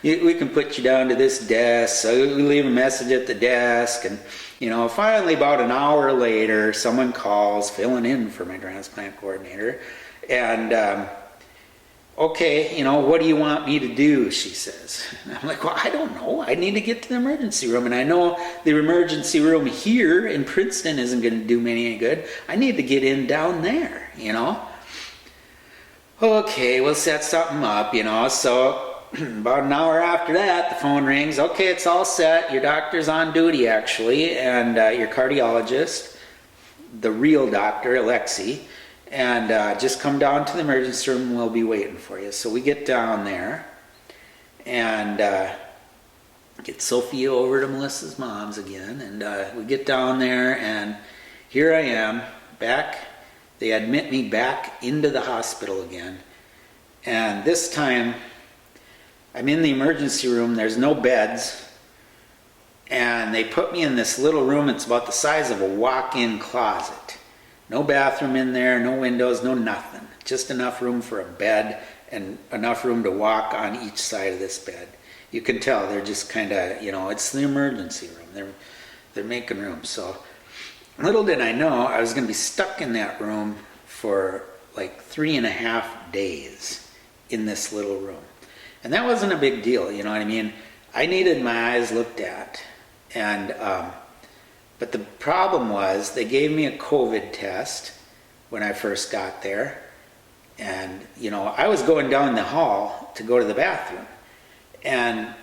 We can put you down to this desk. So we leave a message at the desk, and finally about an hour later, someone calls, filling in for my transplant coordinator, and okay, what do you want me to do? She says. And I'm like, well, I don't know. I need to get to the emergency room, and I know the emergency room here in Princeton isn't going to do me any good. I need to get in down there, Okay, we'll set something up, so about an hour after that, the phone rings. Okay, it's all set. Your doctor's on duty, actually, and your cardiologist, the real doctor, Alexi, and just come down to the emergency room and we'll be waiting for you. So we get down there and get Sophia over to Melissa's mom's again, and we get down there, and here I am, back. They admit me back into the hospital again, and this time I'm in the emergency room. There's no beds, and they put me in this little room. It's about the size of a walk-in closet. No bathroom in there, no windows, no nothing. Just enough room for a bed and enough room to walk on each side of this bed. You can tell they're just kind of, it's the emergency room. They're making room. So little did I know I was going to be stuck in that room for like 3.5 days in this little room. And that wasn't a big deal, you know what I mean? I needed my eyes looked at. And but the problem was they gave me a COVID test when I first got there. And, I was going down the hall to go to the bathroom. And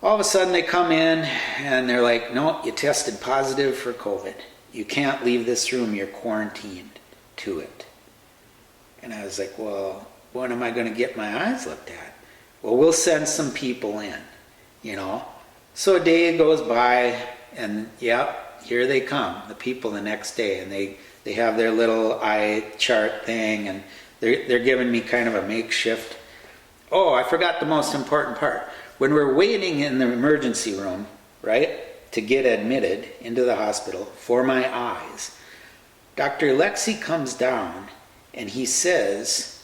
all of a sudden they come in and they're like, no, you tested positive for COVID. You can't leave this room. You're quarantined to it. And I was like, well, when am I going to get my eyes looked at? Well, we'll send some people in, So a day goes by, and yep, here they come, the people the next day, and they have their little eye chart thing, and they're giving me kind of a makeshift. Oh, I forgot the most important part. When we're waiting in the emergency room, right, to get admitted into the hospital for my eyes, Dr. Alexi comes down and he says,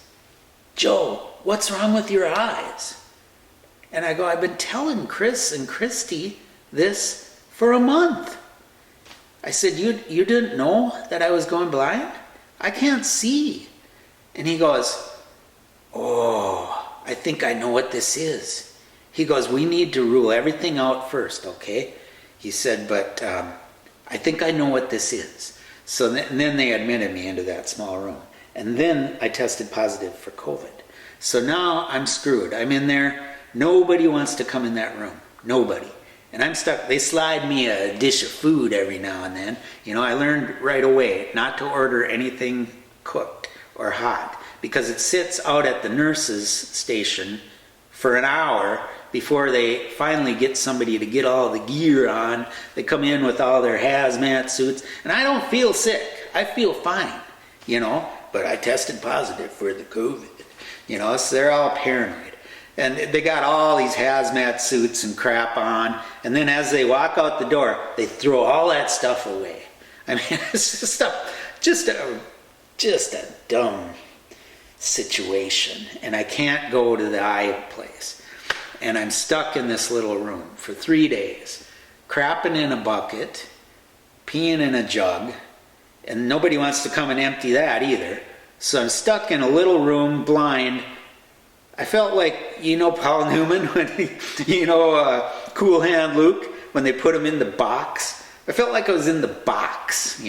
Joe, what's wrong with your eyes? And I go, I've been telling Chris and Christy this for a month. I said, you didn't know that I was going blind? I can't see. And he goes, oh, I think I know what this is. He goes, we need to rule everything out first, okay? He said, but I think I know what this is. So then they admitted me into that small room. And then I tested positive for COVID. So now I'm screwed. I'm in there. Nobody wants to come in that room. Nobody. And I'm stuck. They slide me a dish of food every now and then. I learned right away not to order anything cooked or hot, because it sits out at the nurse's station for an hour before they finally get somebody to get all the gear on. They come in with all their hazmat suits, and I don't feel sick. I feel fine, but I tested positive for the COVID, so they're all paranoid. And they got all these hazmat suits and crap on, and then as they walk out the door, they throw all that stuff away. I mean, it's just a dumb situation, and I can't go to the eye place. And I'm stuck in this little room for 3 days, crapping in a bucket, peeing in a jug, and nobody wants to come and empty that either. So I'm stuck in a little room, blind. I felt like, Paul Newman, when Cool Hand Luke, when they put him in the box. I felt like I was in the box,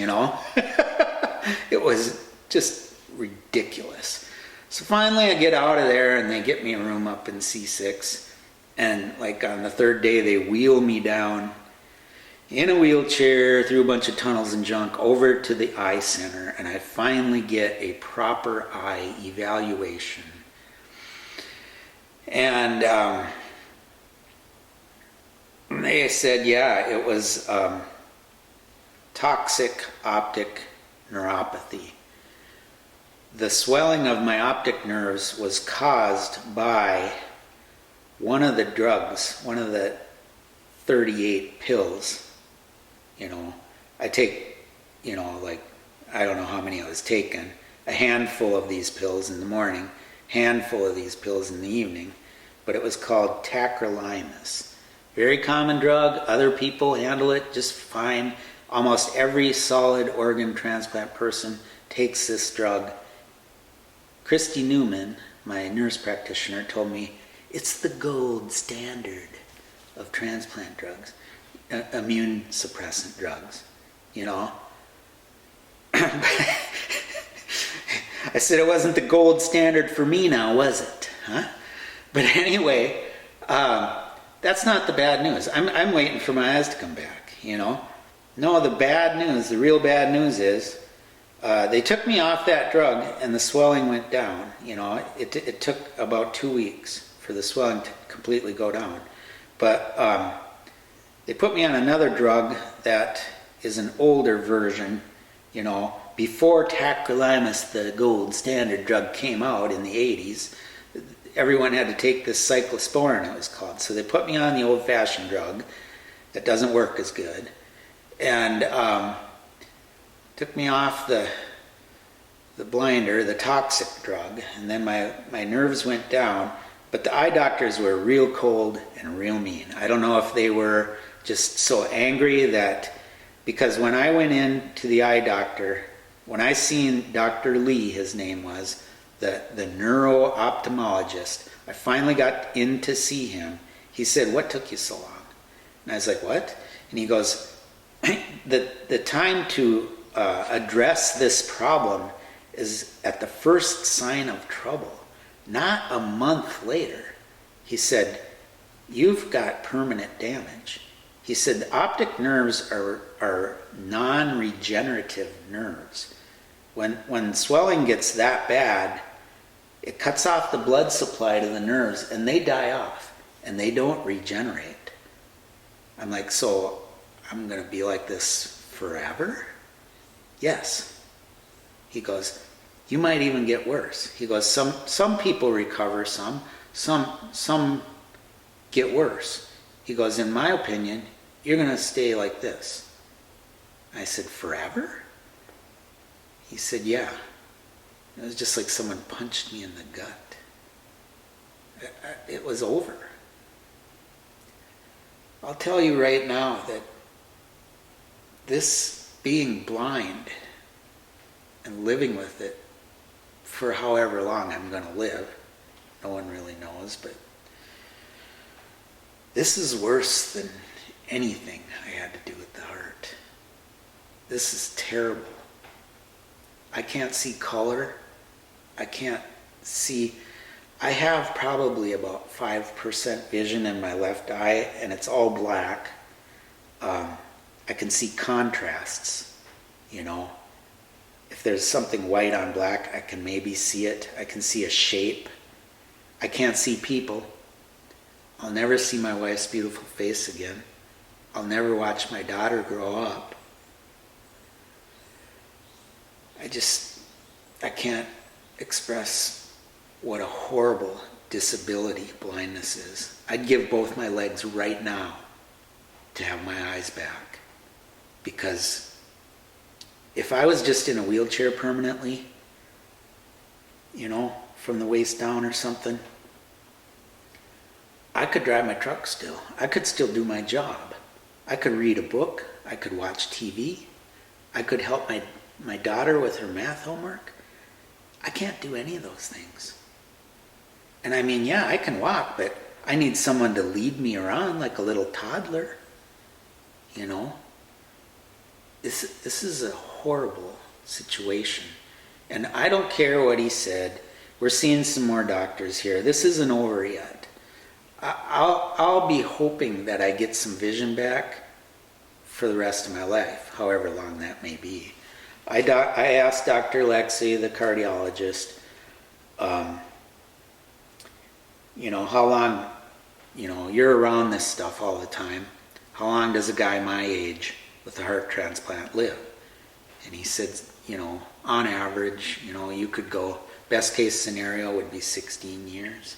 It was just ridiculous. So finally I get out of there and they get me a room up in C6. And like on the third day, they wheel me down in a wheelchair through a bunch of tunnels and junk over to the eye center. And I finally get a proper eye evaluation. And they said, yeah, it was toxic optic neuropathy. The swelling of my optic nerves was caused by one of the drugs, one of the 38 pills. I take, I don't know how many I was taking, a handful of these pills in the morning, handful of these pills in the evening, but it was called tacrolimus. Very common drug. Other people handle it just fine. Almost every solid organ transplant person takes this drug. Christy Newman, my nurse practitioner, told me it's the gold standard of transplant drugs, immune suppressant drugs, you know. I said it wasn't the gold standard for me now, was it? Huh? But anyway, that's not the bad news. I'm waiting for my eyes to come back, you know. No, the bad news, the real bad news is they took me off that drug and the swelling went down. You know, it took about 2 weeks for the swelling to completely go down. But they put me on another drug that is an older version, you know. Before tacrolimus, the gold standard drug, came out in the 80s, everyone had to take this cyclosporin, it was called. So they put me on the old-fashioned drug that doesn't work as good. And took me off the blinder, the toxic drug, and then my nerves went down. But the eye doctors were real cold and real mean. I don't know if they were just so angry that, because when I went in to the eye doctor, when I seen Dr. Lee, his name was, the neuro-ophthalmologist, I finally got in to see him. He said, "What took you so long?" And I was like, "What?" And he goes, the time to address this problem is at the first sign of trouble, not a month later. He said, "You've got permanent damage." He said, "The optic nerves are non-regenerative nerves. When swelling gets that bad, it cuts off the blood supply to the nerves and they die off and they don't regenerate." I'm like, "So I'm going to be like this forever?" "Yes." He goes, "You might even get worse." He goes, some people recover, some get worse." He goes, "In my opinion, you're going to stay like this." I said, "Forever?" He said, "Yeah." It was just like someone punched me in the gut. It was over. I'll tell you right now that this being blind and living with it for however long I'm going to live, no one really knows, but this is worse than anything I had to do with the heart. This is terrible. I can't see color. I can't see. I have probably about 5% vision in my left eye, and it's all black. I can see contrasts, you know. If there's something white on black, I can maybe see it. I can see a shape. I can't see people. I'll never see my wife's beautiful face again. I'll never watch my daughter grow up. I can't express what a horrible disability blindness is. I'd give both my legs right now to have my eyes back. Because if I was just in a wheelchair permanently, you know, from the waist down or something, I could drive my truck still. I could still do my job. I could read a book. I could watch TV. I could help my daughter with her math homework. I can't do any of those things. And I mean, yeah, I can walk, but I need someone to lead me around like a little toddler, you know. This is a horrible situation. And I don't care what he said. We're seeing some more doctors here. This isn't over yet. I'll be hoping that I get some vision back for the rest of my life, however long that may be. I asked Dr. Lexi, the cardiologist, you know, how long, you know, you're around this stuff all the time. How long does a guy my age with a heart transplant live? And he said, you know, on average, you know, you could go, best case scenario would be 16 years.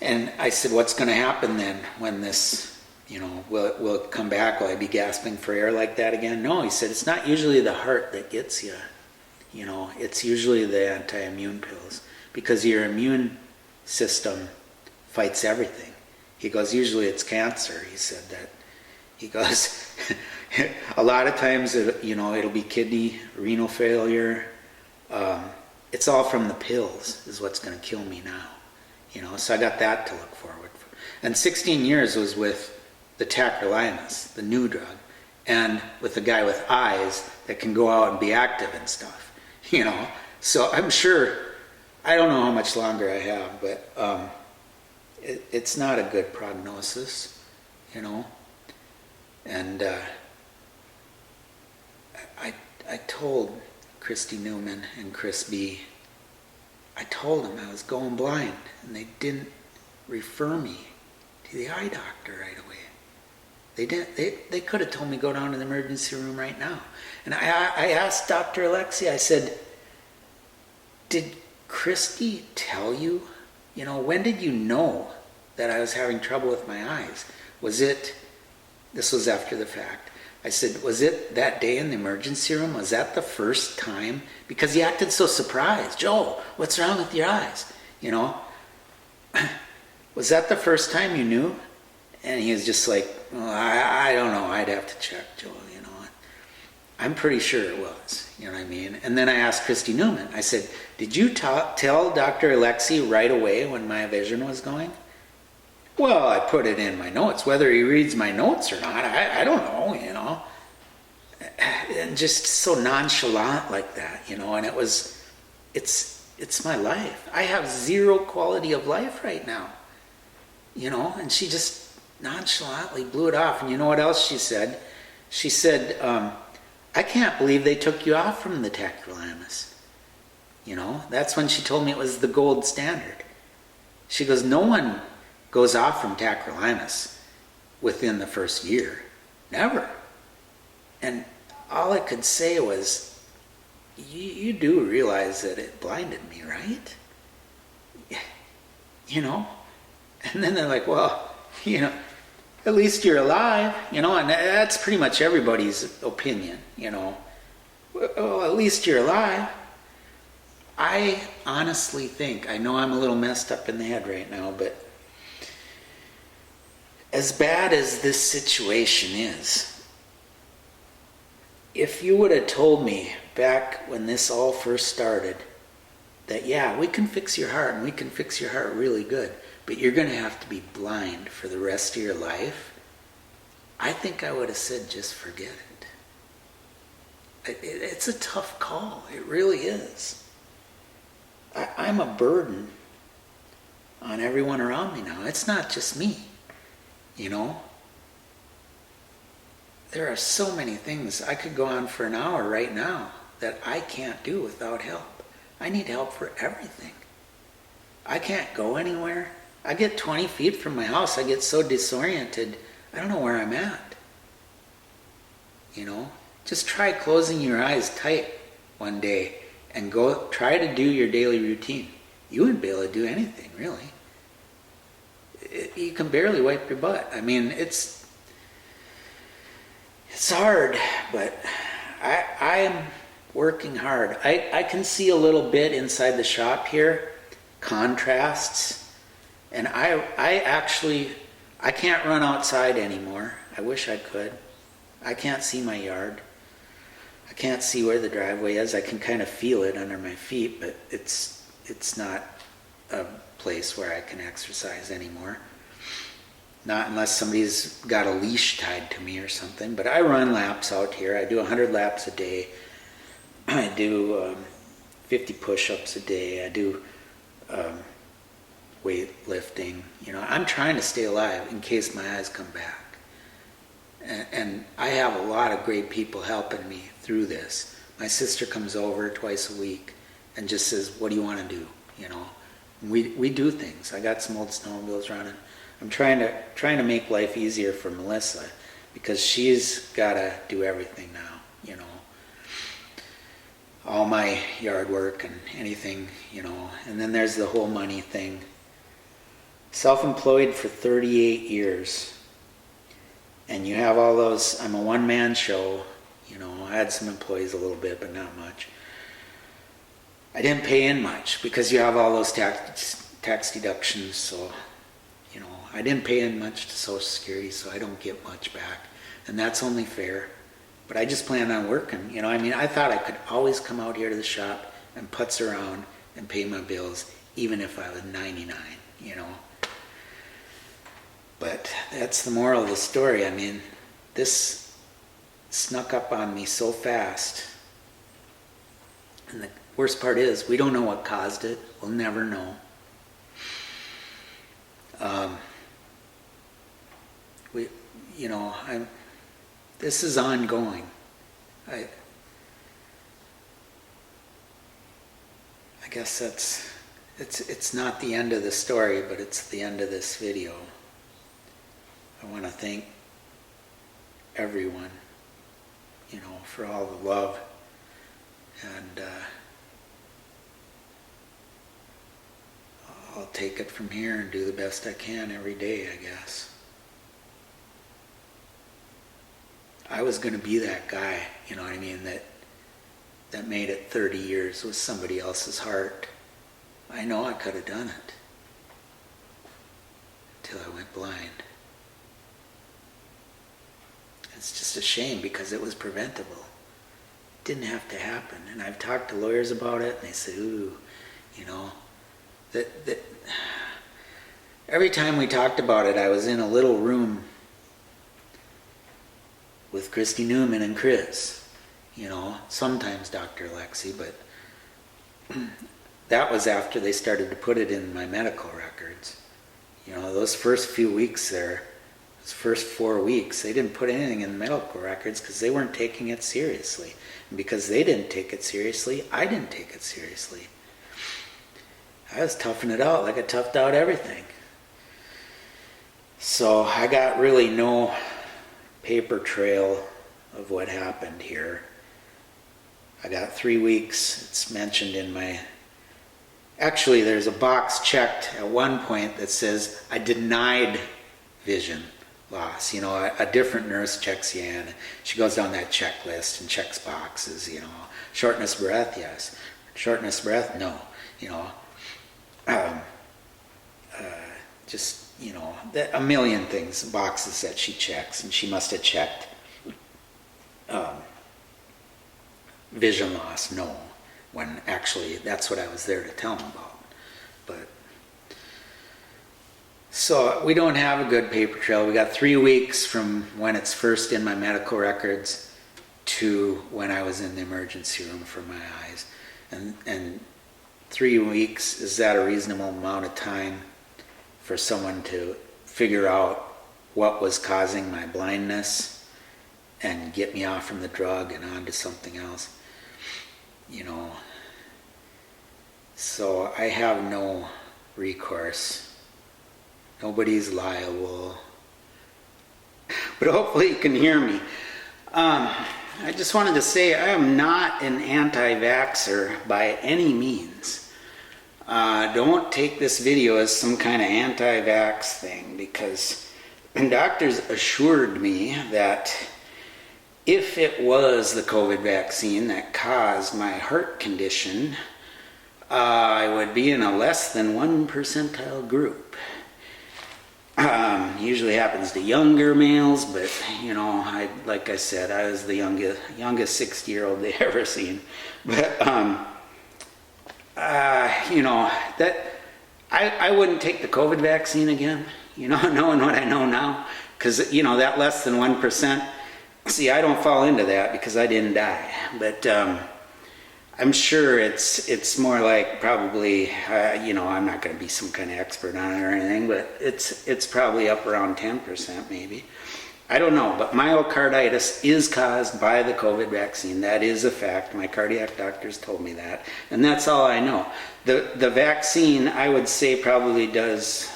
And I said, what's going to happen then when this, you know, will it come back? Will I be gasping for air like that again? No, he said, it's not usually the heart that gets you. You know, it's usually the anti-immune pills, because your immune system fights everything. He goes, usually it's cancer. He said that. He goes, a lot of times, it'll be kidney, renal failure. It's all from the pills is what's going to kill me now. So I got that to look forward for. And 16 years was with the tacrolimus, the new drug, and with the guy with eyes that can go out and be active and stuff. So I'm sure, I don't know how much longer I have, but it's not a good prognosis, And I told Christy Newman and Chris B, I told them I was going blind, and they didn't refer me to the eye doctor right away. They didn't. They could have told me go down to the emergency room right now. And I asked Dr. Alexi, I said, did Christy tell you, when did you know that I was having trouble with my eyes? This was after the fact. I said, was it that day in the emergency room? Was that the first time? Because he acted so surprised. Joe, what's wrong with your eyes? Was that the first time you knew? And he was just like, well, I don't know. I'd have to check, Joe. I'm pretty sure it was. You know what I mean? And then I asked Christy Newman. I said, did you tell Dr. Alexi right away when my vision was going? Well, I put it in my notes. Whether he reads my notes or not, I don't know, And just so nonchalant like that, and it's my life. I have zero quality of life right now, and she just nonchalantly blew it off. And you know what else she said? She said, I can't believe they took you off from the tacrolimus. That's when she told me it was the gold standard. She goes, no one goes off from tacrolimus within the first year. Never. And all I could say was, you do realize that it blinded me, right? And then they're like, well, at least you're alive, and that's pretty much everybody's opinion, Well, at least you're alive. I honestly think, I know I'm a little messed up in the head right now, but as bad as this situation is, if you would have told me back when this all first started that, yeah, we can fix your heart and we can fix your heart really good, but you're going to have to be blind for the rest of your life, I think I would have said, just forget it. It's a tough call. It really is. I'm a burden on everyone around me now. It's not just me. There are so many things. I could go on for an hour right now that I can't do without help. I need help for everything. I can't go anywhere. I get 20 feet from my house. I get so disoriented. I don't know where I'm at. Just try closing your eyes tight one day and go try to do your daily routine. You wouldn't be able to do anything, really. You can barely wipe your butt. I mean, it's hard, but I am working hard. I can see a little bit inside the shop here, contrasts, and I can't run outside anymore. I wish I could. I can't see my yard. I can't see where the driveway is. I can kind of feel it under my feet, but it's not a place where I can exercise anymore. Not unless somebody's got a leash tied to me or something. But I run laps out here. I do 100 laps a day. I do 50 push-ups a day. I do weightlifting. I'm trying to stay alive in case my eyes come back. And I have a lot of great people helping me through this. My sister comes over twice a week and just says, what do you want to do? We do things. I got some old snowmobiles running. I'm trying to make life easier for Melissa because she's got to do everything now, all my yard work and anything, and then there's the whole money thing. Self-employed for 38 years, and you have all those, I'm a one-man show, I had some employees a little bit, but not much. I didn't pay in much because you have all those tax deductions, so I didn't pay in much to Social Security, so I don't get much back. And that's only fair. But I just plan on working. I thought I could always come out here to the shop and putz around and pay my bills, even if I was 99, But that's the moral of the story. This snuck up on me so fast. And the worst part is, we don't know what caused it. We'll never know. This is ongoing. I guess it's not the end of the story, but it's the end of this video. I want to thank everyone, for all the love, and I'll take it from here and do the best I can every day, I guess. I was going to be that guy, that made it 30 years with somebody else's heart. I know I could have done it until I went blind. It's just a shame because it was preventable. It didn't have to happen. And I've talked to lawyers about it, and they say, ooh, that every time we talked about it, I was in a little room with Christy Newman and Chris, sometimes Dr. Alexi, but that was after they started to put it in my medical records. Those first few weeks there, those first 4 weeks, they didn't put anything in the medical records because they weren't taking it seriously. And because they didn't take it seriously, I didn't take it seriously. I was toughing it out like I toughed out everything. So I got really no paper trail of what happened here. I got 3 weeks. It's mentioned in my... Actually, there's a box checked at one point that says I denied vision loss. A different nurse checks you in. She goes down that checklist and checks boxes, Shortness of breath, yes. Shortness of breath, no. Just, a million things, boxes that she checks, and she must have checked vision loss, no, when actually that's what I was there to tell them about. But so we don't have a good paper trail. We got 3 weeks from when it's first in my medical records to when I was in the emergency room for my eyes. And 3 weeks, is that a reasonable amount of time for someone to figure out what was causing my blindness and get me off from the drug and onto something else? So I have no recourse. Nobody's liable. But hopefully you can hear me. I just wanted to say I am not an anti-vaxxer by any means. Don't take this video as some kind of anti-vax thing, because doctors assured me that if it was the COVID vaccine that caused my heart condition, I would be in a less than 1 percentile group. Usually happens to younger males, but like I said, I was the youngest 60-year-old they ever seen. But that I wouldn't take the COVID vaccine again. Knowing what I know now, because that less than 1%. See, I don't fall into that because I didn't die, but I'm sure it's more like probably I'm not going to be some kind of expert on it or anything, but it's probably up around 10% maybe. I don't know, but myocarditis is caused by the COVID vaccine. That is a fact. My cardiac doctors told me that, and that's all I know. The vaccine, I would say, probably does,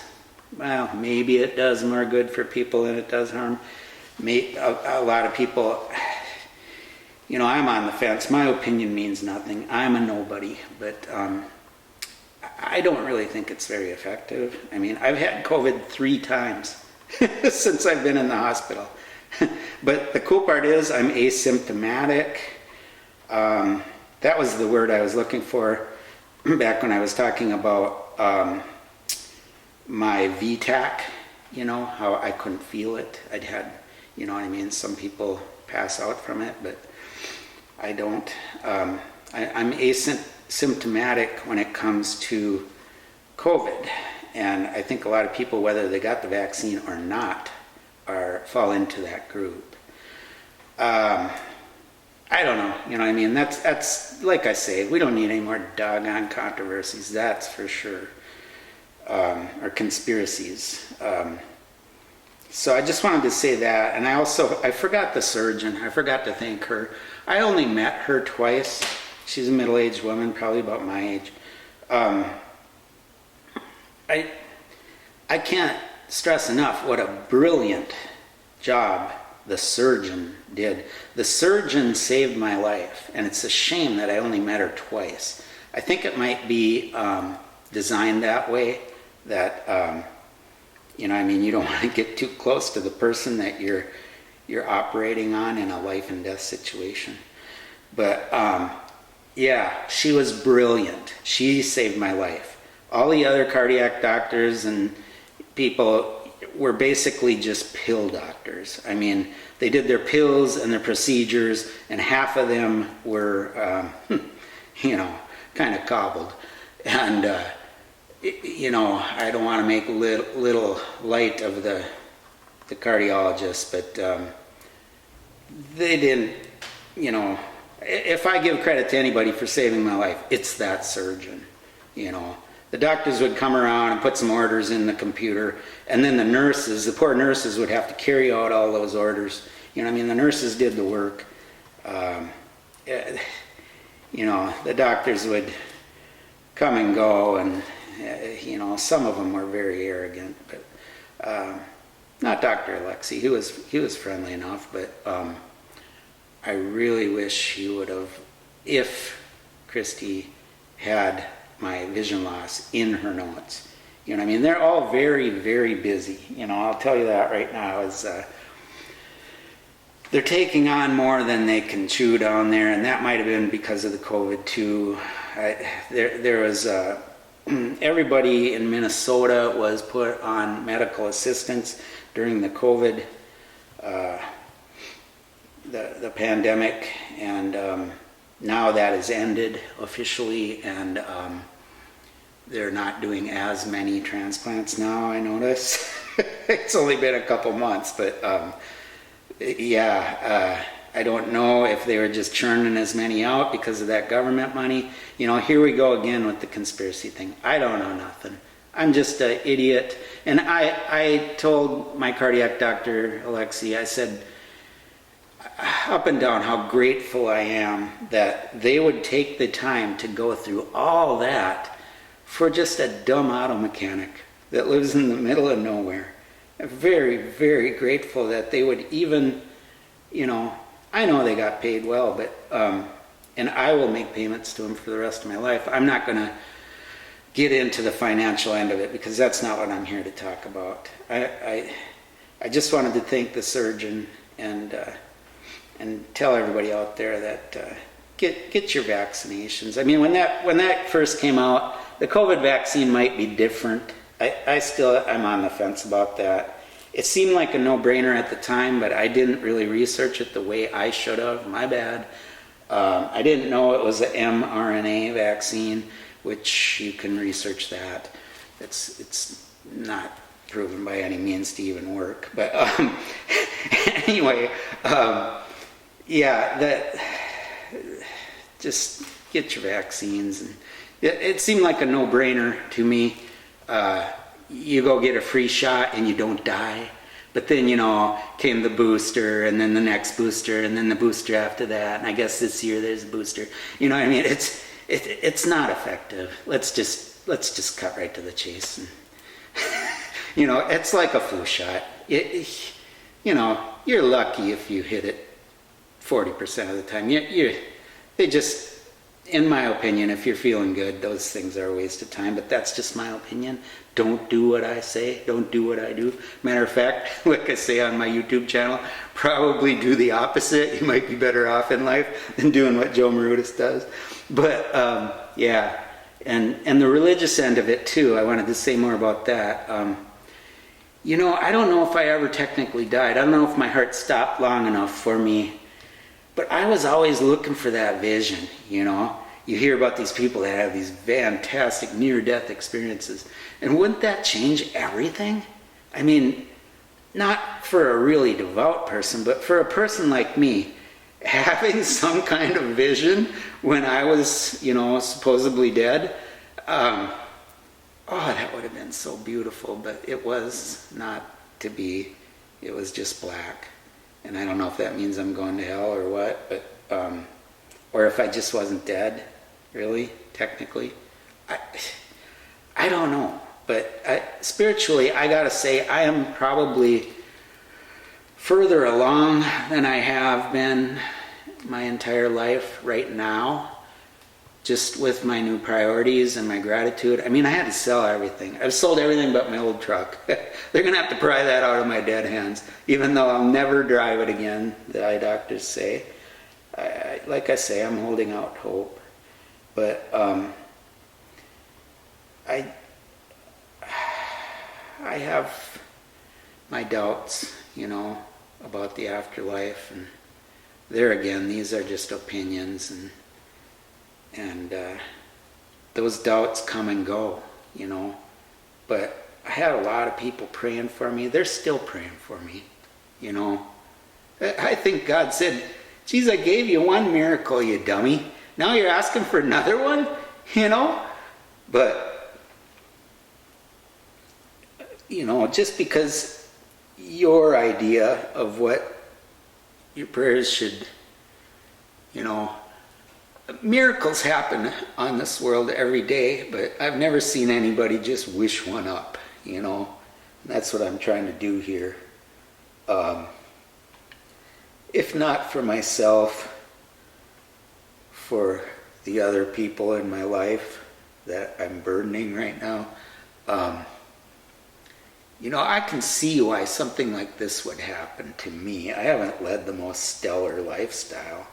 well, maybe it does more good for people than it does harm. A lot of people, I'm on the fence. My opinion means nothing. I'm a nobody, but I don't really think it's very effective. I've had COVID 3 times since I've been in the hospital. But the cool part is I'm asymptomatic. That was the word I was looking for back when I was talking about my VTAC, how I couldn't feel it. I'd had, you know what I mean? Some people pass out from it, but I don't. I'm asymptomatic when it comes to COVID. And I think a lot of people, whether they got the vaccine or not, fall into that group. I don't know, you know what I mean? That's like I say, we don't need any more doggone controversies, that's for sure. Or conspiracies. So I just wanted to say that. And I forgot the surgeon. I forgot to thank her. I only met her twice. She's a middle-aged woman, probably about my age. I can't stress enough what a brilliant job the surgeon did. The surgeon saved my life, and it's a shame that I only met her twice. I think it might be designed that way, that you know, I mean, you don't want to get too close to the person that you're operating on in a life and death situation. But yeah, she was brilliant. She saved my life. All the other cardiac doctors and people were basically just pill doctors. I mean, they did their pills and their procedures, and half of them were, you know, kind of cobbled. And, you know, I don't want to make little light of the cardiologists, but they didn't, you know, if I give credit to anybody for saving my life, it's that surgeon, you know. The doctors would come around and put some orders in the computer, and then the poor nurses would have to carry out all those orders. You know, I mean, the nurses did the work. You know, the doctors would come and go, and you know, some of them were very arrogant, but not Dr. Alexi. He was friendly enough, but I really wish he would have, if Christy had my vision loss in her notes. You know what I mean? They're all very, very busy. You know, I'll tell you that right now. Is they're taking on more than they can chew down there, and that might have been because of the COVID too. There was everybody in Minnesota was put on medical assistance during the COVID, the pandemic, and now that has ended officially, and they're not doing as many transplants now, I notice. It's only been a couple months, but yeah, I don't know if they were just churning as many out because of that government money. You know, here we go again with the conspiracy thing. I don't know nothing. I'm just an idiot. And I told my cardiac doctor, Alexi, I said, up and down, how grateful I am that they would take the time to go through all that for just a dumb auto mechanic that lives in the middle of nowhere. I'm very, very grateful that they would even, you know, I know they got paid well, but, and I will make payments to them for the rest of my life. I'm not going to get into the financial end of it because that's not what I'm here to talk about. I just wanted to thank the surgeon and tell everybody out there that get your vaccinations. I mean, when that first came out, the COVID vaccine might be different. I'm on the fence about that. It seemed like a no-brainer at the time, but I didn't really research it the way I should have. My bad. I didn't know it was an mRNA vaccine, which you can research that. It's not proven by any means to even work. But anyway, yeah, that just get your vaccines. And it seemed like a no-brainer to me. You go get a free shot and you don't die. But then, you know, came the booster, and then the next booster, and then the booster after that. And I guess this year there's a booster. You know what I mean? It's not effective. Let's just cut right to the chase. And you know, it's like a flu shot. You know, you're lucky if you hit it 40% of the time. They just, in my opinion, if you're feeling good, those things are a waste of time, but that's just my opinion. Don't do what I say, don't do what I do. Matter of fact, like I say on my YouTube channel, probably do the opposite. You might be better off in life than doing what Joe Marudas does. But yeah, And the religious end of it too, I wanted to say more about that. I don't know if I ever technically died. I don't know if my heart stopped long enough for me, but I was always looking for that vision. You hear about these people that have these fantastic near-death experiences, and wouldn't that change everything? I mean, not for a really devout person, but for a person like me, having some kind of vision when I was, supposedly dead, that would have been so beautiful, but it was not to be. It was just black. And I don't know if that means I'm going to hell or what, but, or if I just wasn't dead, really, technically. I don't know. But spiritually, I gotta say, I am probably further along than I have been my entire life right now, just with my new priorities and my gratitude. I mean, I had to sell everything. I've sold everything but my old truck. They're gonna have to pry that out of my dead hands, even though I'll never drive it again, the eye doctors say. Like I say, I'm holding out hope. But I have my doubts, about the afterlife, and there again, these are just opinions, and those doubts come and go, But I had a lot of people praying for me. They're still praying for me, I think God said, "Geez, I gave you one miracle, you dummy. Now you're asking for another one?" But just because your idea of what your prayers should, miracles happen on this world every day, but I've never seen anybody just wish one up, And that's what I'm trying to do here. If not for myself, for the other people in my life that I'm burdening right now, I can see why something like this would happen to me. I haven't led the most stellar lifestyle,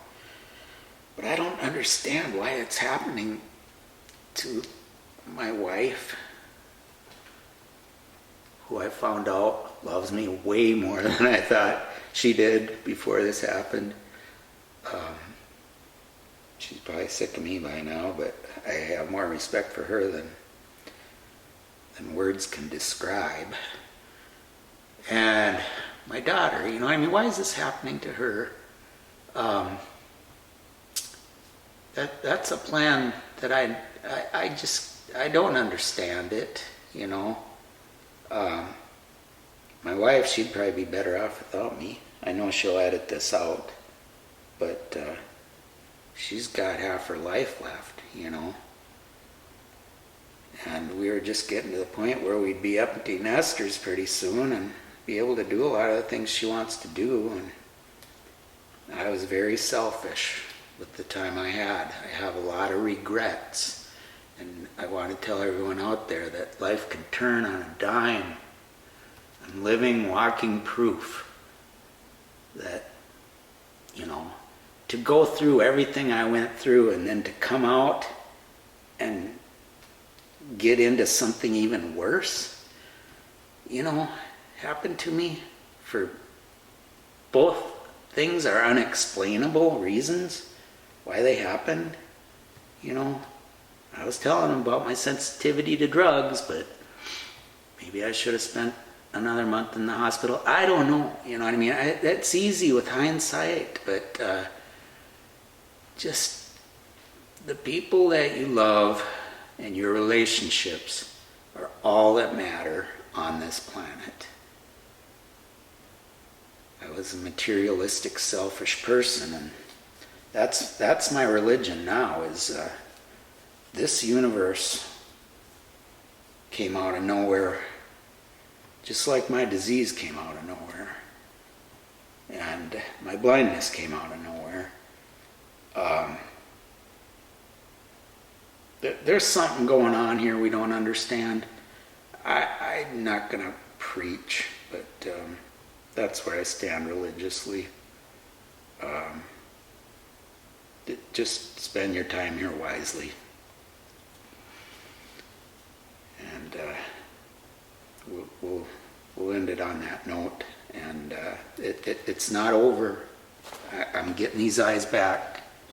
but I don't understand why it's happening to my wife, who I found out loves me way more than I thought she did before this happened. She's probably sick of me by now, but I have more respect for her than words can describe. And my daughter, why is this happening to her? That's a plan that I don't understand it, My wife, she'd probably be better off without me. I know she'll edit this out, but she's got half her life left, And we were just getting to the point where we'd be empty nesters pretty soon and be able to do a lot of the things she wants to do. And I was very selfish with the time I had. I have a lot of regrets. And I want to tell everyone out there that life can turn on a dime. I'm living, walking proof that, to go through everything I went through and then to come out and get into something even worse, happened to me for both things are unexplainable reasons why they happened. I was telling them about my sensitivity to drugs, but maybe I should have spent another month in the hospital. I don't know, that's easy with hindsight, but just the people that you love and your relationships are all that matter on this planet. I was a materialistic, selfish person, and that's my religion now, is this universe came out of nowhere, just like my disease came out of nowhere, and my blindness came out of nowhere. There's something going on here we don't understand. I'm not going to preach, but that's where I stand religiously. Just spend your time here wisely. And we'll end it on that note. And it's not over. I'm getting these eyes back.